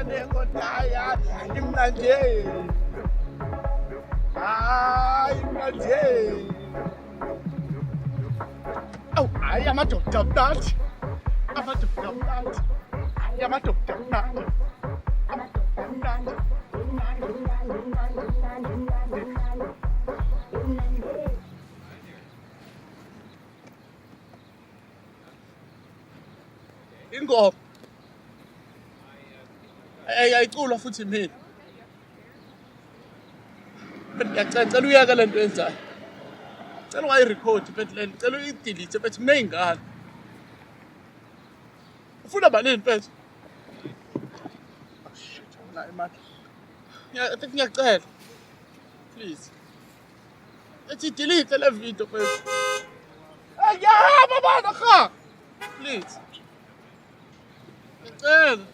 kancane kodwa hayi imnanje. Hayi imnanje. Awu hayi amadoda mnandi. Amadoda mnandi. Hayi amadoda mnandi. Amadoda mnandi. Ingoma. Ayiculwa futhi mina. Ngiyacela uyeke lento yenzayo. Cela ungayirekhodi mfethu lento. Cela uyidelete mfethu kuney'ngane. Ufuna malini mfethu? Oh shit, awunayo imali. Mfethu ngiyacela. Please. Ethi delete le video mfethu. Ayahamba bana kha. Please. Ngiyacela.